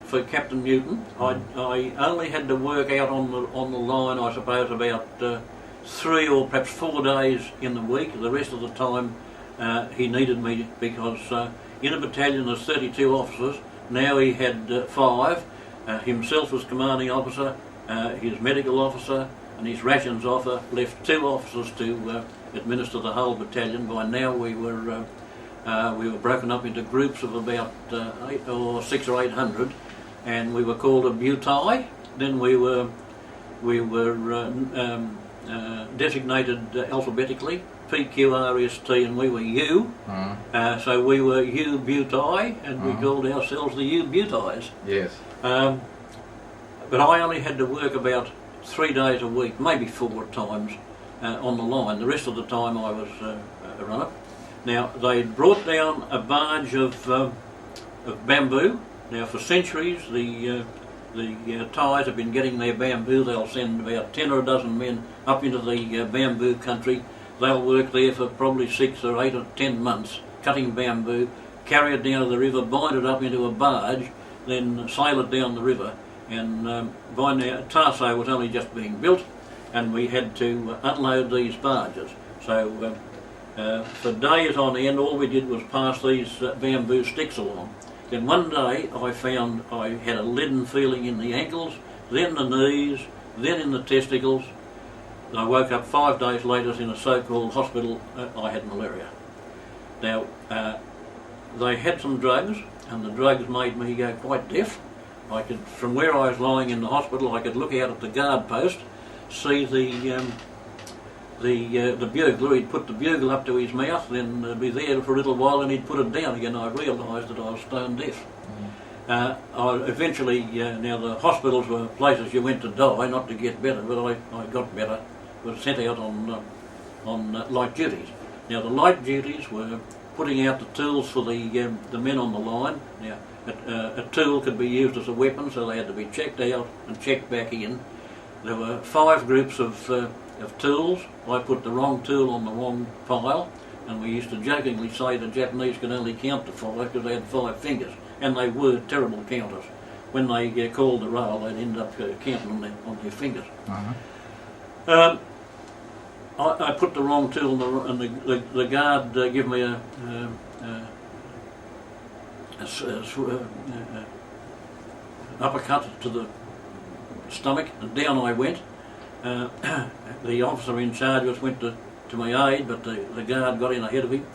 for Captain Newton. I only had to work out on the line, I suppose, about 3 or perhaps 4 days in the week. The rest of the time he needed me, because in a battalion there's 32 officers. Now he had 5. Himself as commanding officer, his medical officer and his rations officer, left 2 officers to administer the whole battalion. By now we were broken up into groups of about 600 or 800, and we were called a Byoki. Then we were designated alphabetically, PQRST, and we were U. So we were U Byoki, and we called ourselves the U Byotis. Yes. But I only had to work about 3 days a week, maybe 4 times on the line. The rest of the time I was a runner. Now they brought down a barge of bamboo. Now for centuries the Thais have been getting their bamboo. They'll send about 10 or a dozen men up into the bamboo country. They'll work there for probably 6 or 8 or 10 months, cutting bamboo, carry it down to the river, bind it up into a barge, then sail it down the river. And by now Tarso was only just being built, and we had to unload these barges. So for days on end all we did was pass these bamboo sticks along. Then one day I found I had a leaden feeling in the ankles, then the knees, then in the testicles. I woke up 5 days later in a so-called hospital. I had malaria. Now they had some drugs, and the drugs made me go quite deaf. I could, from where I was lying in the hospital, I could look out at the guard post, see the bugler. He'd put the bugle up to his mouth, then be there for a little while, and he'd put it down again. I realised that I was stone deaf. I eventually, now the hospitals were places you went to die, not to get better, but I got better. Was sent out on light duties. Now the light duties were putting out the tools for the men on the line. Now a tool could be used as a weapon, so they had to be checked out and checked back in. There were 5 groups of tools. I put the wrong tool on the wrong pile, and we used to jokingly say the Japanese could only count to 5 because they had 5 fingers, and they were terrible counters. When they called the roll, they'd end up counting on their fingers. I put the wrong tool, and the guard gave me a uppercut to the stomach, and down I went. The officer in charge of us went to my aid, but the guard got in ahead of him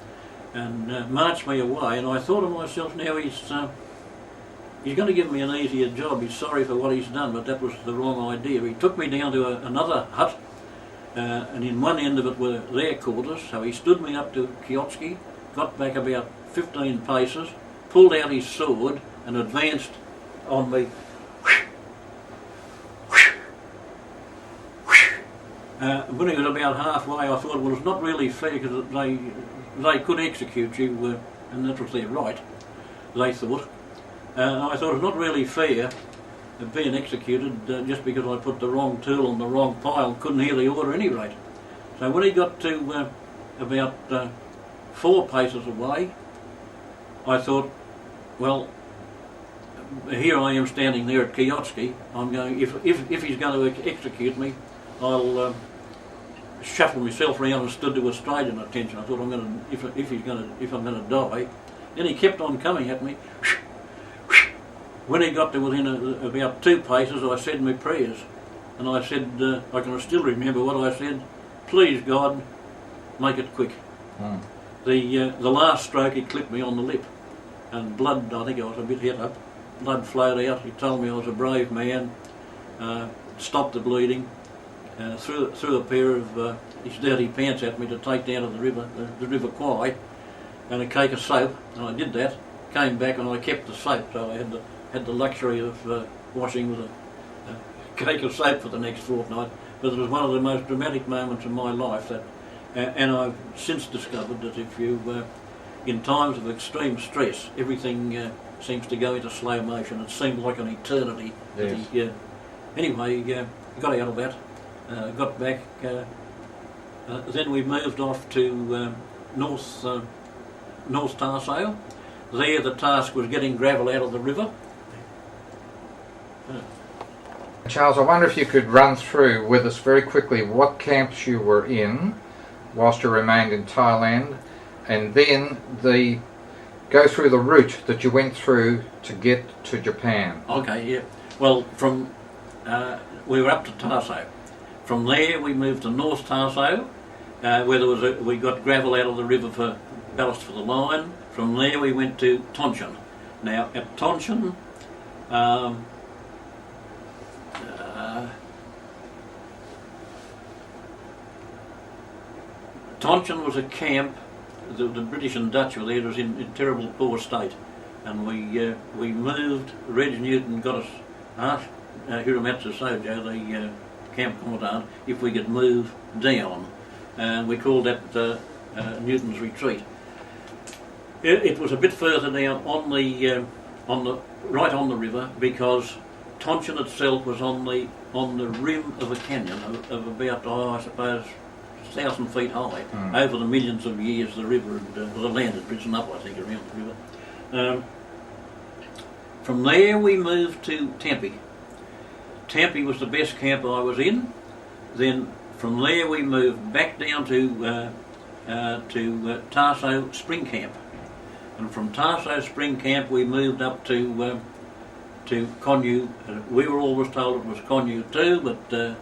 and marched me away. And I thought to myself, now he's going to give me an easier job. He's sorry for what he's done, but that was the wrong idea. He took me down to another hut, and in one end of it were their quarters. So he stood me up to Kioski, got back about 15 paces, pulled out his sword and advanced on me. When he was about halfway, I thought, well, it's not really fair, because they could execute you, and that was their right, they thought. I thought it's not really fair being executed just because I put the wrong tool on the wrong pile. Couldn't hear the order at any rate. So when he got to about 4 paces away, I thought, well, here I am standing there at Kioski. I'm going, if he's going to execute me, I'll shuffle myself around and stood to a straighten attention. I thought, I'm going to, if I'm going to die. Then he kept on coming at me. When he got to within about 2 paces, I said my prayers, and I said, I can still remember what I said. Please God, make it quick. The last stroke, he clipped me on the lip, and blood. I think I was a bit hit up. Blood flowed out. He told me I was a brave man. Stopped the bleeding. Threw a pair of his dirty pants at me to take down to the River Kwai, and a cake of soap, and I did that. Came back and I kept the soap, so I had the luxury of washing with a cake of soap for the next fortnight. But it was one of the most dramatic moments of my life. That, and I've since discovered that if you, in times of extreme stress, everything seems to go into slow motion. It seemed like an eternity. Yes. Anyway, got out of that. Got back. Then we moved off to North Tarso. There the task was getting gravel out of the river. Charles, I wonder if you could run through with us very quickly what camps you were in whilst you remained in Thailand, and then go through the route that you went through to get to Japan. Okay, yeah. Well, from we were up to Tarso. From there we moved to North Tarso, where we got gravel out of the river for ballast for the line. From there we went to Tonkin. Now at Tonkin, Tonkin was a camp. The British and Dutch were there. It was in terrible poor state, and we moved. Reg Newton got us, asked Hiromatsu Sojo, the camp commandant, if we could move down, and we called that Newton's Retreat. It was a bit further down right on the river, because Tonkin itself was on the rim of a canyon of about, I suppose, 1,000 feet high. Over the millions of years the river the land had risen up, I think, around the river. From there we moved to Tampi. Tampi was the best camp I was in. Then from there we moved back down to Tarso Spring Camp, and from Tarso Spring Camp we moved up to Konyu. We were always told it was Konyu 2, but the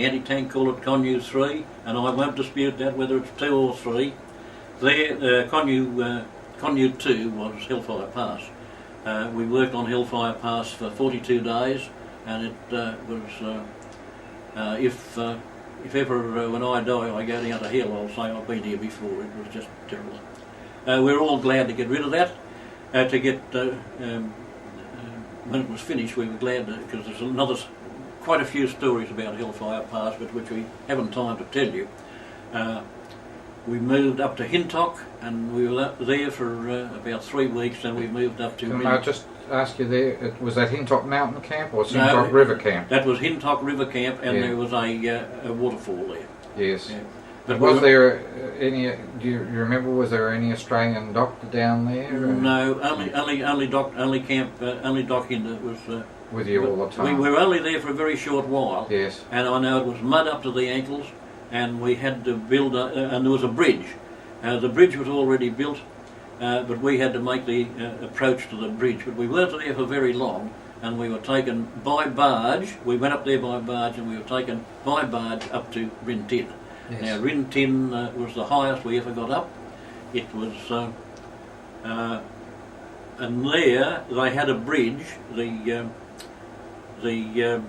anti-tank called it Konyu 3, and I won't dispute that, whether it's 2 or 3. There, Konyu 2 was Hellfire Pass. We worked on Hellfire Pass for 42 days, and it was, if ever when I die I go down to hell, I'll say I've been here before. It was just terrible. We're all glad to get rid of that. When it was finished, we were glad, because there's quite a few stories about Hellfire Pass, but which we haven't time to tell you. We moved up to Hintok, and we were there for about 3 weeks. Then we moved up to. Can I just ask you there? Was that Hintok Mountain Camp or Hintok River Camp? That was Hintok River Camp, and there was a waterfall there. Yes. Yeah. But was there any? Do you remember? Was there any Australian doctor down there? No, only Doc Hinder was. With you all the time. We were only there for a very short while. Yes. And I know it was mud up to the ankles, and we had to build and there was a bridge. The bridge was already built, but we had to make the approach to the bridge. But we weren't there for very long, and we were taken by barge. We went up there by barge, and we were taken by barge up to Rintin. Yes. Now Rintin was the highest we ever got up. It was, and there they had a bridge. The